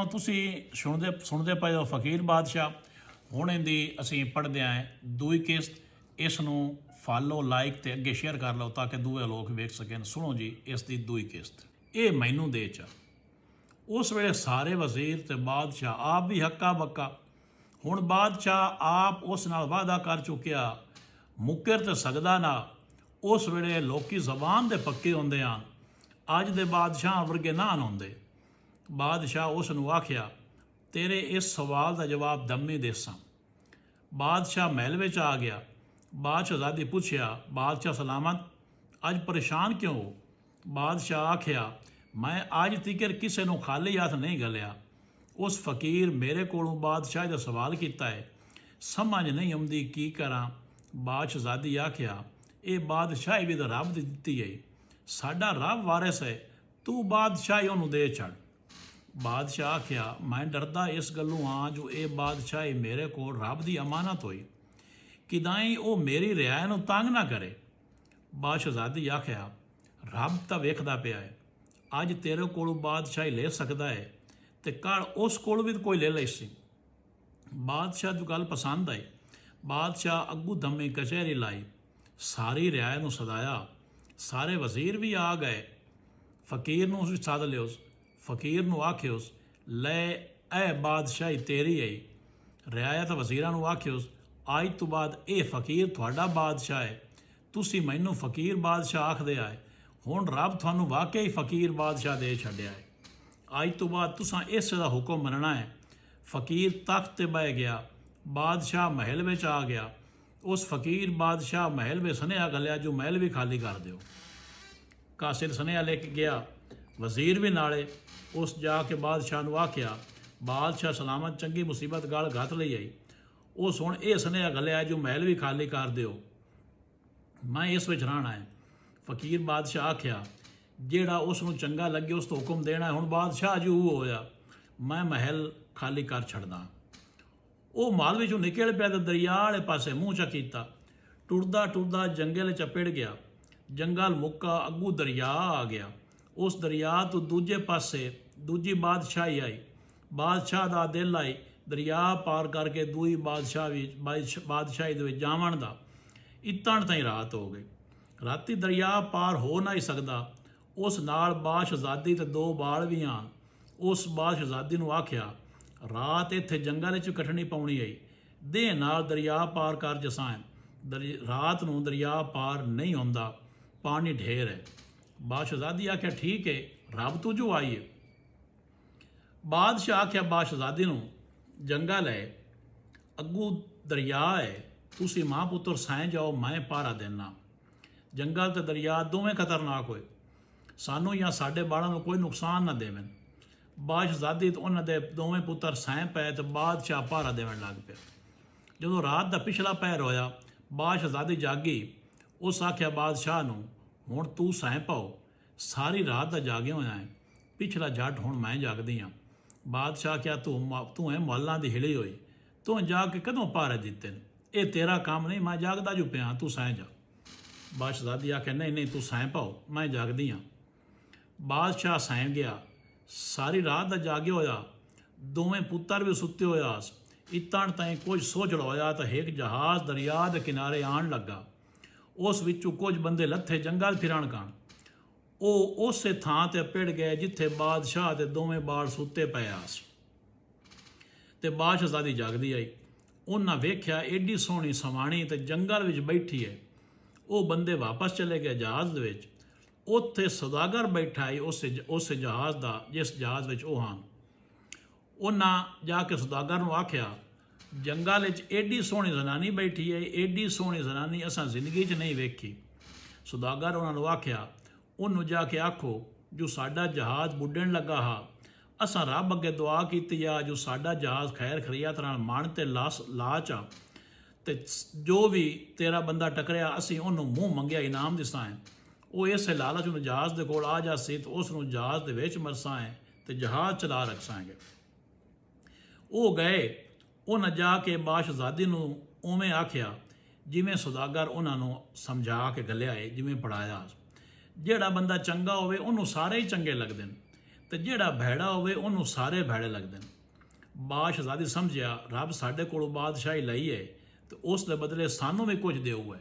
ਤੁਸੀਂ ਸੁਣਦੇ ਪਏ ਹੋ ਫਕੀਰ ਬਾਦਸ਼ਾਹ। ਹੁਣ ਇਹਦੀ ਅਸੀਂ ਪੜ੍ਹਦੇ ਆਂ ਦੂਈ ਕਿਸ਼ਤ। ਇਸ ਨੂੰ ਫਾਲੋ, ਲਾਈਕ ਤੇ ਅੱਗੇ ਸ਼ੇਅਰ ਕਰ ਲਓ ਤਾਂ ਕਿ ਦੂਏ ਲੋਕ ਵੇਖ ਸਕਣ। ਸੁਣੋ ਜੀ ਇਸ ਦੀ ਦੂਈ ਕਿਸ਼ਤ। ਇਹ ਮੈਨੂੰ ਦੇ ਚਾ। ਉਸ ਵੇਲੇ ਸਾਰੇ ਵਜ਼ੀਰ ਤੇ ਬਾਦਸ਼ਾਹ ਆਪ ਵੀ ਹੱਕਾ ਬੱਕਾ। ਹੁਣ ਬਾਦਸ਼ਾਹ ਆਪ ਉਸ ਨਾਲ ਵਾਅਦਾ ਕਰ ਚੁੱਕਿਆ, ਮੁੱਕਰ ਤੇ ਸਕਦਾ ਨਾ। ਉਸ ਵੇਲੇ ਲੋਕੀ ਜ਼ਬਾਨ ਦੇ ਪੱਕੇ ਹੁੰਦੇ ਹਨ, ਅੱਜ ਦੇ ਬਾਦਸ਼ਾਹ ਵਰਗੇ ਨਾ ਹੁੰਦੇ। ਬਾਦਸ਼ਾਹ ਉਸ ਨੂੰ ਆਖਿਆ, ਤੇਰੇ ਇਸ ਸਵਾਲ ਦਾ ਜਵਾਬ ਦਮੀ ਦੇਸਾਂ। ਬਾਦਸ਼ਾਹ ਮਹਿਲ ਵਿੱਚ ਆ ਗਿਆ। ਬਾਦਸ਼ਾਹਜ਼ਾਦੀ ਪੁੱਛਿਆ, ਬਾਦਸ਼ਾਹ ਸਲਾਮਤ, ਅੱਜ ਪਰੇਸ਼ਾਨ ਕਿਉਂ ਹੋ? ਬਾਦਸ਼ਾਹ ਆਖਿਆ, ਮੈਂ ਅੱਜ ਤੀਕਰ ਕਿਸੇ ਨੂੰ ਖਾਲੀ ਹੱਥ ਨਹੀਂ ਗਲਿਆ। ਉਸ ਫਕੀਰ ਮੇਰੇ ਕੋਲੋਂ ਬਾਦਸ਼ਾਹ ਦਾ ਸਵਾਲ ਕੀਤਾ ਹੈ, ਸਮਝ ਨਹੀਂ ਆਉਂਦੀ ਕੀ ਕਰਾਂ। ਬਾਦਸ਼ਾਹਜ਼ਾਦੀ ਆਖਿਆ, ਇਹ ਬਾਦਸ਼ਾਹੀ ਵੀ ਤਾਂ ਰੱਬ ਦੀ ਦਿੱਤੀ ਹੈ, ਸਾਡਾ ਰੱਬ ਵਾਰਿਸ ਹੈ, ਤੂੰ ਬਾਦਸ਼ਾਹੀ ਉਹਨੂੰ ਦੇ ਛੱਡ। ਬਾਦਸ਼ਾਹ ਆਖਿਆ, ਮੈਂ ਡਰਦਾ ਇਸ ਗੱਲੋਂ ਹਾਂ ਜੋ ਇਹ ਬਾਦਸ਼ਾਹੀ ਮੇਰੇ ਕੋਲ ਰੱਬ ਦੀ ਅਮਾਨਤ ਹੋਈ, ਕਿਦਾਈ ਉਹ ਮੇਰੀ ਰਿਆਇਤ ਨੂੰ ਤੰਗ ਨਾ ਕਰੇ। ਬਾਦਸ਼ਾਹਜ਼ਾਦੀ ਆਖਿਆ, ਰੱਬ ਤਾਂ ਵੇਖਦਾ ਪਿਆ ਹੈ, ਅੱਜ ਤੇਰੇ ਕੋਲੋਂ ਬਾਦਸ਼ਾਹੀ ਲੈ ਸਕਦਾ ਹੈ ਤੇ ਕੱਲ੍ਹ ਉਸ ਕੋਲ ਵੀ ਕੋਈ ਲੈ ਲਈ ਸੀ। ਬਾਦਸ਼ਾਹ ਦੀ ਗੱਲ ਪਸੰਦ ਆਈ। ਬਾਦਸ਼ਾਹ ਅੱਗੂ ਦਮੇ ਕਚਹਿਰੀ ਲਾਈ, ਸਾਰੀ ਰਿਆਇਤ ਨੂੰ ਸਦਾਇਆ। ਸਾਰੇ ਵਜ਼ੀਰ ਵੀ ਆ ਗਏ। ਫਕੀਰ ਨੂੰ ਵੀ ਸੱਦ ਲਿਓ। ਫਕੀਰ ਨੂੰ ਆਖਿਓਸ, ਲੈ ਇਹ ਬਾਦਸ਼ਾਹੀ ਤੇਰੀ ਹੈ। ਰਿਆਇਤ ਵਜ਼ੀਰਾਂ ਨੂੰ ਆਖਿਓਸ, ਅੱਜ ਤੋਂ ਬਾਅਦ ਇਹ ਫਕੀਰ ਤੁਹਾਡਾ ਬਾਦਸ਼ਾਹ ਹੈ। ਤੁਸੀਂ ਮੈਨੂੰ ਫਕੀਰ ਬਾਦਸ਼ਾਹ ਆਖਦੇ ਆਏ, ਹੁਣ ਰੱਬ ਤੁਹਾਨੂੰ ਵਾਕਿਆ ਹੀ ਫਕੀਰ ਬਾਦਸ਼ਾਹ ਦੇ ਛੱਡਿਆ ਹੈ। ਅੱਜ ਤੋਂ ਬਾਅਦ ਤੁਸੀਂ ਇਸ ਦਾ ਹੁਕਮ ਮੰਨਣਾ ਹੈ। ਫਕੀਰ ਤਖਤ 'ਤੇ ਬਹਿ ਗਿਆ। ਬਾਦਸ਼ਾਹ ਮਹਿਲ ਵਿੱਚ ਆ ਗਿਆ। ਉਸ ਫਕੀਰ ਬਾਦਸ਼ਾਹ ਮਹਿਲ ਵਿੱਚ ਸੁਨੇਹਾ ਘੱਲਿਆ ਜੋ ਮਹਿਲ ਵੀ ਖਾਲੀ ਕਰ ਦਿਓ। ਕਾਸਿਦ ਸੁਨੇਹਾ ਲੈ ਕੇ ਗਿਆ, ਵਜ਼ੀਰ ਵੀ ਨਾਲੇ। ਉਸ ਜਾ ਕੇ ਬਾਦਸ਼ਾਹ ਨੂੰ ਆਖਿਆ, ਬਾਦਸ਼ਾਹ ਸਲਾਮਤ, ਚੰਗੀ ਮੁਸੀਬਤ ਗਲ ਘੱਤ ਲਈ ਆਈ। ਉਸ ਹੁਣ ਇਹ ਸੁਨੇਹਾ ਘੱਲਿਆ ਜੋ ਮਹਿਲ ਵੀ ਖਾਲੀ ਕਰ ਦਿਓ, ਮੈਂ ਇਸ ਵਿੱਚ ਰਹਿਣਾ ਹੈ। ਫਕੀਰ ਬਾਦਸ਼ਾਹ ਆਖਿਆ, ਜਿਹੜਾ ਉਸ ਨੂੰ ਚੰਗਾ ਲੱਗੇ ਉਸ ਤੋਂ ਹੁਕਮ ਦੇਣਾ ਹੈ। ਹੁਣ ਬਾਦਸ਼ਾਹ ਜੋ ਹੋਇਆ, ਮੈਂ ਮਹਿਲ ਖਾਲੀ ਕਰ ਛੱਡਦਾ। ਉਹ ਮਾਲ ਵਿੱਚੋਂ ਨਿਕਲ ਪਿਆ ਤੇ ਦਰਿਆ ਵਾਲੇ ਪਾਸੇ ਮੂੰਹ ਚਾ ਕੀਤਾ। ਟੁਰਦਾ ਟੁਰਦਾ ਜੰਗਲ ਚਪੜ ਗਿਆ। ਜੰਗਲ ਮੁੱਕਾ, ਅੱਗੂ ਦਰਿਆ ਆ ਗਿਆ। ਉਸ ਦਰਿਆ ਤੋਂ ਦੂਜੇ ਪਾਸੇ ਦੂਜੀ ਬਾਦਸ਼ਾਹੀ ਆਈ। ਬਾਦਸ਼ਾਹ ਦਾ ਦਿਲ ਆਈ ਦਰਿਆ ਪਾਰ ਕਰਕੇ ਦੂਈ ਬਾਦਸ਼ਾਹੀ ਦੇ ਵਿੱਚ ਜਾਵਣ ਦਾ। ਇਤਣ ਤਾਈਂ ਰਾਤ ਹੋ ਗਈ। ਰਾਤੀ ਦਰਿਆ ਪਾਰ ਹੋ ਨਾ ਹੀ ਸਕਦਾ। ਉਸ ਨਾਲ ਬਾਦਸ਼ਾਹਜ਼ਾਦੀ ਤੇ ਦੋ ਬਾਲ ਵੀ ਆਣ। ਉਸ ਬਾਦਸ਼ਾਹਜ਼ਾਦੀ ਨੂੰ ਆਖਿਆ, ਰਾਤ ਇੱਥੇ ਜੰਗਲ ਵਿੱਚ ਕੱਟਣੀ ਪਾਉਣੀ ਆਈ, ਦੇ ਨਾਲ ਦਰਿਆ ਪਾਰ ਕਰ ਜਸਾਂ। ਰਾਤ ਨੂੰ ਦਰਿਆ ਪਾਰ ਨਹੀਂ ਹੁੰਦਾ, ਪਾਣੀ ਢੇਰ ਹੈ। ਬਾਦਸ਼ਾਹਜ਼ਾਦੀ ਆਖਿਆ, ਠੀਕ ਹੈ, ਰੱਬ ਤੂੰ ਜੋ ਆਈ ਹੈ। ਬਾਦਸ਼ਾਹ ਆਖਿਆ ਬਾਦਸ਼ਾਹਜ਼ਾਦੀ ਨੂੰ, ਜੰਗਲ ਹੈ, ਅੱਗੂ ਦਰਿਆ ਹੈ, ਤੁਸੀਂ ਮਾਂ ਪੁੱਤਰ ਸਹਿ ਜਾਓ, ਮੈਂ ਪਾਰਾ ਦੇਣਾ। ਜੰਗਲ ਤੇ ਦਰਿਆ ਦੋਵੇਂ ਖਤਰਨਾਕ ਹੋਏ, ਸਾਨੂੰ ਜਾਂ ਸਾਡੇ ਬਾਲਾਂ ਨੂੰ ਕੋਈ ਨੁਕਸਾਨ ਨਾ ਦੇਵਣ। ਬਾਦਸ਼ਾਹਜ਼ਾਦੀ ਤੇ ਉਹਨਾਂ ਦੇ ਦੋਵੇਂ ਪੁੱਤਰ ਸਹਿ ਪਏ ਤੇ ਬਾਦਸ਼ਾਹ ਪਾਰਾ ਦੇਵਣ ਲੱਗ ਪਿਆ। ਜਦੋਂ ਰਾਤ ਦਾ ਪਿਛਲਾ ਪਹਿਰ ਹੋਇਆ, ਬਾਦਸ਼ਾਹਜ਼ਾਦੀ ਜਾਗੀ। ਉਸ ਆਖਿਆ ਬਾਦਸ਼ਾਹ ਨੂੰ, ਹੁਣ ਤੂੰ ਸਹਿ ਪਾਓ, ਸਾਰੀ ਰਾਤ ਦਾ ਜਾਗਿਆ ਹੋਇਆ ਹੈ, ਪਿਛਲਾ ਜੱਟ ਹੁਣ ਮੈਂ ਜਾਗਦੀ ਹਾਂ। ਬਾਦਸ਼ਾਹ ਆਖਿਆ, ਤੂੰ ਹੈ ਮੁਹੱਲਾਂ ਦੀ ਹਿਲੀ ਹੋਈ, ਤੂੰ ਜਾ ਕੇ ਕਦੋਂ ਪਾਰੇ ਦਿੱਤੇ ਨੇ? ਇਹ ਤੇਰਾ ਕੰਮ ਨਹੀਂ, ਮੈਂ ਜਾਗਦਾ ਜੋ ਪਿਆ, ਤੂੰ ਸਹਿ ਜਾ। ਬਾਦਸ਼ਾਹਜ਼ਾਦੀ ਆਖਿਆ, ਨਹੀਂ ਨਹੀਂ, ਤੂੰ ਸਹਿ ਪਾਓ, ਮੈਂ ਜਾਗਦੀ ਹਾਂ। ਬਾਦਸ਼ਾਹ ਸਹਿ ਗਿਆ। ਸਾਰੀ ਰਾਤ ਦਾ ਜਾਗਿਆ ਹੋਇਆ, ਦੋਵੇਂ ਪੁੱਤਰ ਵੀ ਸੁੱਤੇ ਹੋਇਆ। ਇਤਣ ਤਾਈਂ ਕੁਝ ਸੋਝਲ ਹੋਇਆ ਤਾਂ ਇੱਕ ਜਹਾਜ਼ ਦਰਿਆ ਦੇ ਕਿਨਾਰੇ ਆਉਣ ਲੱਗਾ। ਉਸ ਵਿੱਚੋਂ ਕੁਝ ਬੰਦੇ ਲੱਥੇ ਜੰਗਲ ਫਿਰਨ ਕਾਣ। ਉਹ ਉਸੇ ਥਾਂ 'ਤੇ ਪਿੜ ਗਏ ਜਿੱਥੇ ਬਾਦਸ਼ਾਹ ਦੇ ਦੋਵੇਂ ਬਾਲ ਸੁੱਤੇ ਪਏ ਸੀ। ਤੇ ਬਾਦਸ਼ਾਹਜ਼ਾਦੀ ਜਾਗਦੀ ਆਈ। ਉਹਨਾਂ ਵੇਖਿਆ ਏਡੀ ਸੋਹਣੀ ਸਵਾਣੀ ਤੇ ਜੰਗਲ ਵਿੱਚ ਬੈਠੀ ਹੈ। ਉਹ ਬੰਦੇ ਵਾਪਸ ਚਲੇ ਗਏ ਜਹਾਜ਼ ਦੇ ਵਿੱਚ। ਉੱਥੇ ਸੌਦਾਗਰ ਬੈਠਾ ਹੈ ਉਸ ਜਹਾਜ਼ ਦਾ ਜਿਸ ਜਹਾਜ਼ ਵਿੱਚ ਉਹ ਹਨ। ਉਹਨਾਂ ਜਾ ਕੇ ਸੌਦਾਗਰ ਨੂੰ ਆਖਿਆ, ਜੰਗਲ ਵਿੱਚ ਏਡੀ ਸੋਹਣੀ ਜ਼ਨਾਨੀ ਬੈਠੀ ਹੈ, ਏਡੀ ਸੋਹਣੀ ਜ਼ਨਾਨੀ ਅਸਾਂ ਜ਼ਿੰਦਗੀ 'ਚ ਨਹੀਂ ਵੇਖੀ। ਸੌਦਾਗਰ ਉਹਨਾਂ ਨੂੰ ਆਖਿਆ, ਉਹਨੂੰ ਜਾ ਕੇ ਆਖੋ ਜੋ ਸਾਡਾ ਜਹਾਜ਼ ਬੁੱਢਣ ਲੱਗਾ ਹਾ, ਅਸਾਂ ਰੱਬ ਅੱਗੇ ਦੁਆ ਕੀਤੀ ਆ ਜੋ ਸਾਡਾ ਜਹਾਜ਼ ਖੈਰ ਖਰੀਅਤ ਨਾਲ ਮਨ ਤੇ ਲਾਚ ਆ, ਤੇ ਜੋ ਵੀ ਤੇਰਾ ਬੰਦਾ ਟਕਰਿਆ ਅਸੀਂ ਉਹਨੂੰ ਮੂੰਹ ਮੰਗਿਆ ਇਨਾਮ ਦਿਸਾਂ ਹੈ। ਉਹ ਇਸੇ ਲਾਲਚ ਨੂੰ ਜਹਾਜ਼ ਦੇ ਕੋਲ ਆ ਜਾ ਸੀ ਤੇ ਉਸ ਨੂੰ ਜਹਾਜ਼ ਦੇ ਵਿੱਚ ਮਰਸਾਂ ਹੈ ਤੇ ਜਹਾਜ਼ ਚਲਾ ਰੱਖਾਂਗੇ। ਉਹ ਗਏ। ਉਹਨਾਂ ਜਾ ਕੇ ਬਾਦਸ਼ਾਹਜ਼ਾਦੀ ਨੂੰ ਉਵੇਂ ਆਖਿਆ ਜਿਵੇਂ ਸੌਦਾਗਰ ਉਹਨਾਂ ਨੂੰ ਸਮਝਾ ਕੇ ਘੱਲਿਆ ਹੈ, ਜਿਵੇਂ ਪੜ੍ਹਾਇਆ। ਜਿਹੜਾ ਬੰਦਾ ਚੰਗਾ ਹੋਵੇ ਉਹਨੂੰ ਸਾਰੇ ਹੀ ਚੰਗੇ ਲੱਗਦੇ ਨੇ ਤੇ ਜਿਹੜਾ ਭੈੜਾ ਹੋਵੇ ਉਹਨੂੰ ਸਾਰੇ ਭੈੜੇ ਲੱਗਦੇ ਨੇ। ਬਾਦਸ਼ਾਹਜ਼ਾਦੀ ਸਮਝਿਆ ਰੱਬ ਸਾਡੇ ਕੋਲੋਂ ਬਾਦਸ਼ਾਹੀ ਲਈ ਹੈ ਤੇ ਉਸ ਦੇ ਬਦਲੇ ਸਾਨੂੰ ਵੀ ਕੁਝ ਦੇਊਗਾ।